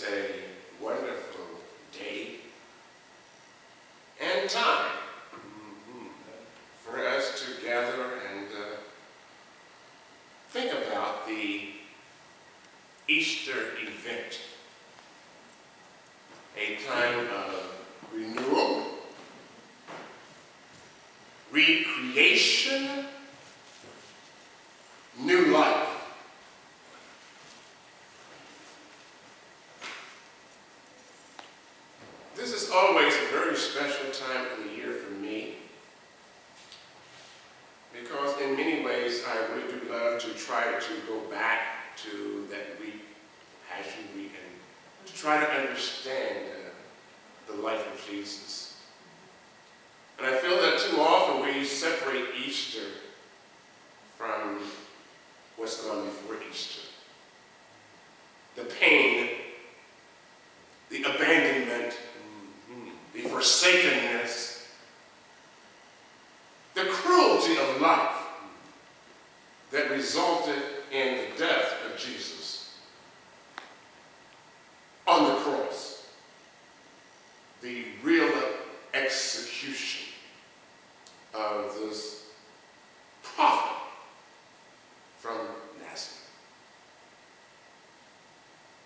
is a wonderful day and time for us to gather and think about the Easter event, a time of renewal, recreation, new life. This is always a very special time of the year for me, because in many ways I really do love to try to go back to that week, Passion Week, and to try to understand the life of Jesus. And I feel that too often we separate Easter from what's gone before Easter. The pain, the abandonment, the forsakenness, the cruelty of life that resulted in the death of Jesus on the cross, the real execution of this prophet from Nazareth.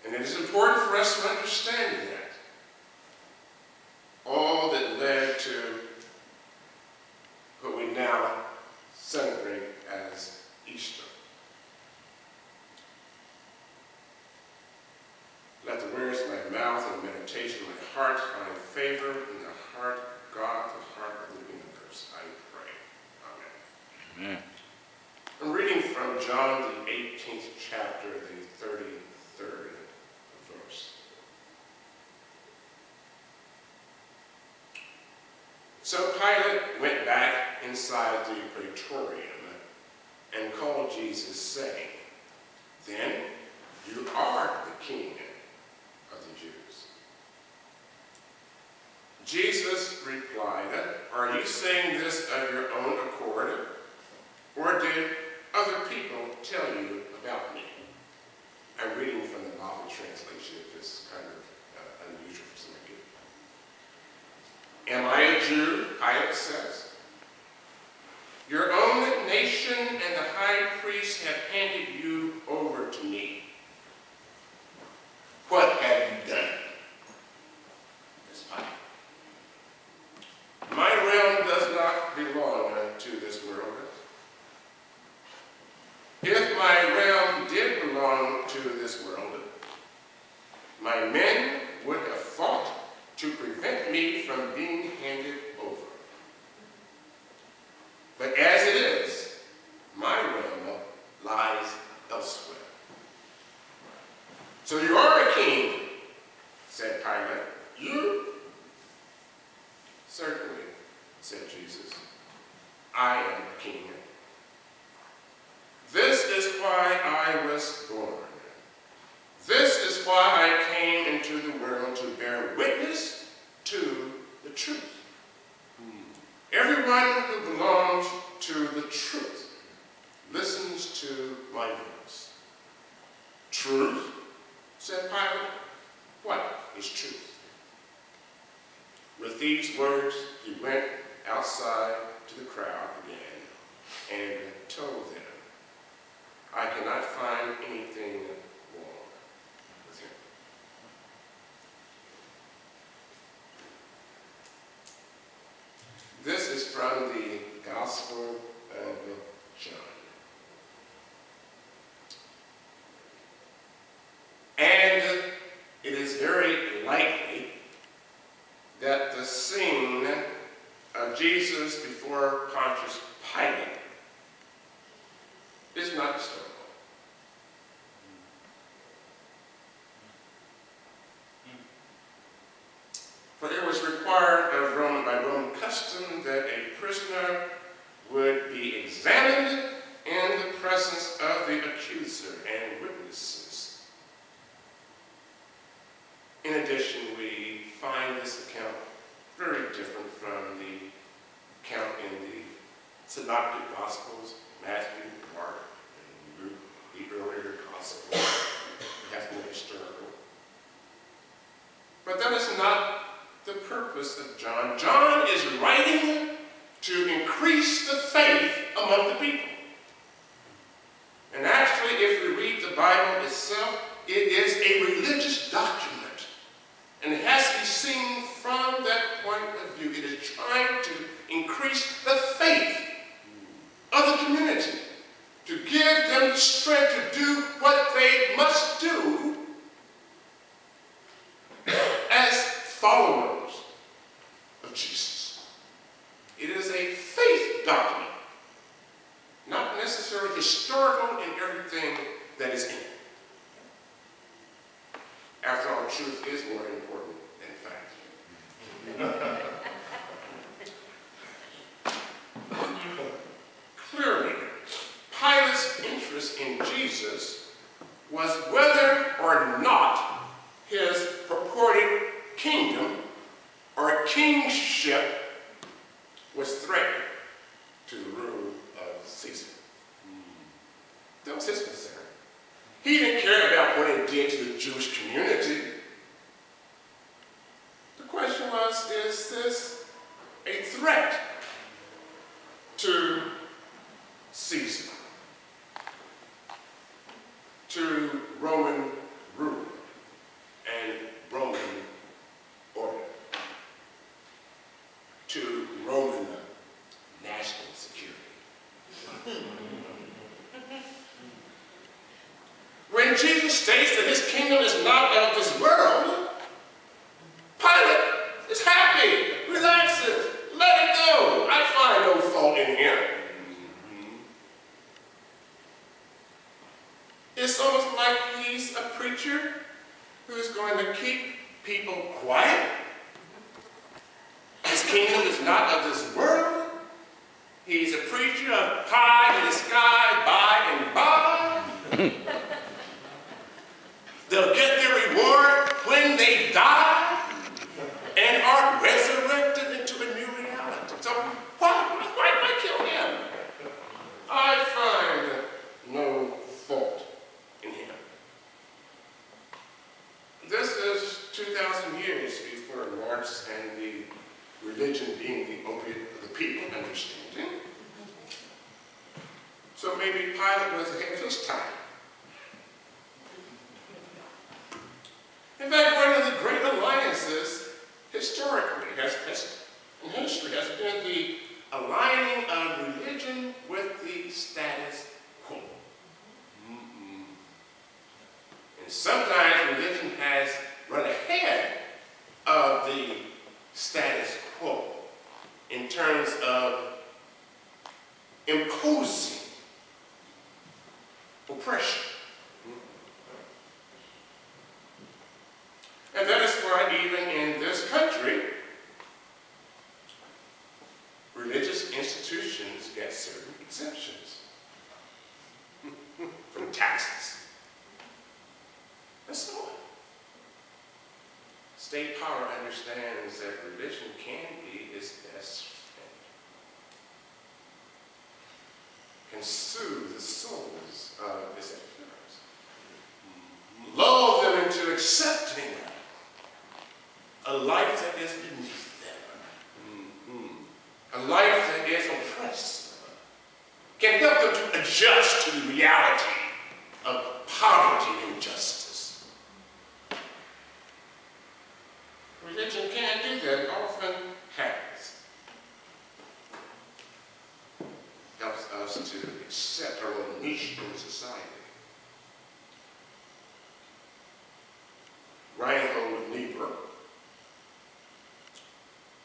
And it is important for us to understand that. All that led to what we now celebrate as Easter. Let the words of my mouth and the meditation of my heart find favor in the heart of God, the heart of the universe, I pray. Amen. Amen. I'm reading from John, the 18th chapter, the 33rd verse. So Pilate went back inside the praetorium and called Jesus, saying, "Then you are the king of the Jews." Jesus replied, "Are you saying this of your own accord, or did other people tell you about me?" I'm reading from the Bible translation, if it's kind of unusual for some of you. "Am I a Jew?" Pilate says. "Your own nation and the high priest have handed you over to me. What have you done?" That's Pilate. "My realm does not belong to this world. If my realm did belong to this world, my men would have fought to prevent me from being handed over. But as it is, my realm lies elsewhere." "So you are a king," said Pilate. "You?" "Certainly," said Jesus, "I am a king. This is why I was born. This is why I came into the world, to bear witness to the truth. Everyone who belongs to the truth listens to my voice." "Truth?" said Pilate. "What is truth?" With these words, he went outside to the crowd again and told them, "I cannot find anything wrong with him." This is from the Gospel of John. And it is very likely that the scene of Jesus before Pontius Pilate is not historical. For it was required of by Roman custom that a prisoner would be examined in the presence of the accuser and witnesses. In addition, we find this account very different from the account in the Synoptic Gospels, Matthew, Mark, and Luke, the earlier Gospels. That's more historical. But that is not the purpose of John. John is writing to increase the faith among the people. And actually, if we read the Bible itself, it is a religious document. And it has to be seen from that point of view. It is trying to increase the faith of the community, to give them the strength to do what they must do as followers of Jesus. It is a faith document, not necessarily historical in everything that is in it. After all, truth is more important than fact. Clearly, Pilate's interest in Jesus was whether or not his purported kingdom or kingship was threatening to the rule of Caesar. That was his concern. He didn't care about what it did to the Jewish community. The question was, is this a threat to Caesar, to Roman rule and Roman order, to Roman national security? When Jesus states that his kingdom is not of this world, Pilate is happy, relaxes, let it go. I find no fault in him. It's almost like he's a preacher who's going to keep people quiet. His kingdom is not of this world. He's a preacher of pie in the sky, by and by. They'll get their reward when they die and are resurrected into a new reality. So why kill him? I find no fault in him. This is 2,000 years before Marx and the religion being the opiate of the people understanding. So maybe Pilate was ahead of his time. In fact, one of the great alliances historically in history has been the aligning of religion with the status quo. And sometimes religion has run ahead of the status quo in terms of imposing oppression. And that is why even in this country, religious institutions get certain exemptions from taxes and so on. State power understands that religion can be its best friend, can soothe the souls of its adherents, lull them into accepting a life that is beneath them, a life that is oppressed, can help them to adjust to the reality of poverty and justice. Religion can't do that, it often has. Helps us to accept our own niche in society. Reinhold Niebuhr,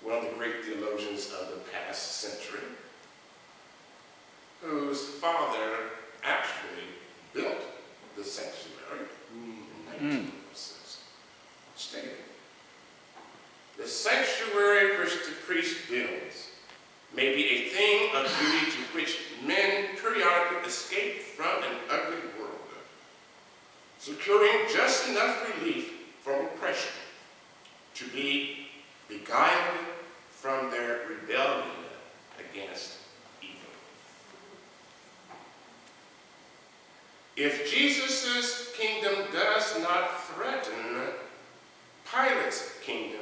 one of the great theologians of the past century, whose father actually built the sanctuary in 1906, stated, "The sanctuary which the priest builds may be a thing of beauty to which men periodically escape from an ugly world, securing just enough relief from oppression to be beguiled from their rebellion against evil." If Jesus' kingdom does not threaten Pilate's kingdom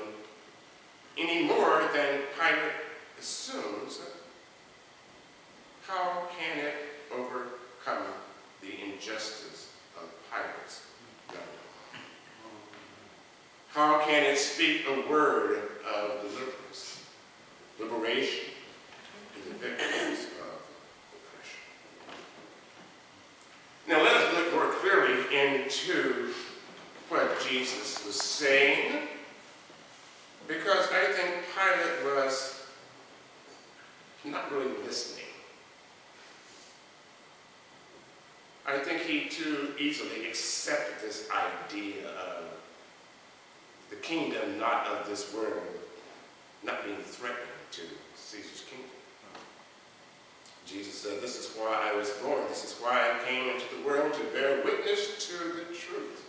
any more than Pilate assumes. How can it overcome the injustice of Pilate's government? How can it speak a word of deliverance, liberation to the victims of oppression? Now let us look more clearly into what Jesus was saying, because I think Pilate was not really listening. I think he too easily accepted this idea of the kingdom not of this world not being threatening to Caesar's kingdom. Jesus said, "This is why I was born. This is why I came into the world, to bear witness to the truth.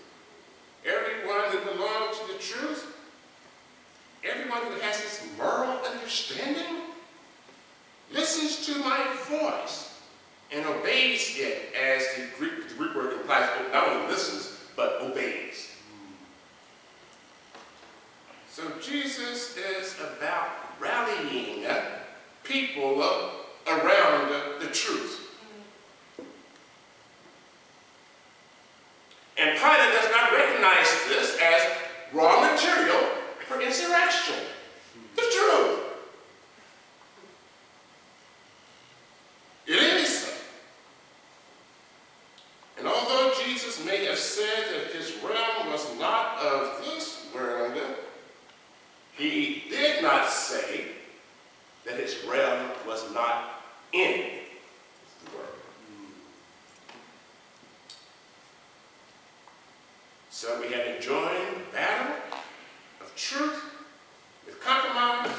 Everyone who belongs to the truth, everyone who has this moral understanding, listens to my voice and obeys it," as the Greek word implies, not only listens, but obeys. So Jesus is about rallying people around the truth. And Pilate does not recognize this as raw material for insurrection. The truth. It is. And although Jesus may have said that his realm was not of this world, he did not say that his realm was not in the world. So we have enjoined the battle of truth with compromise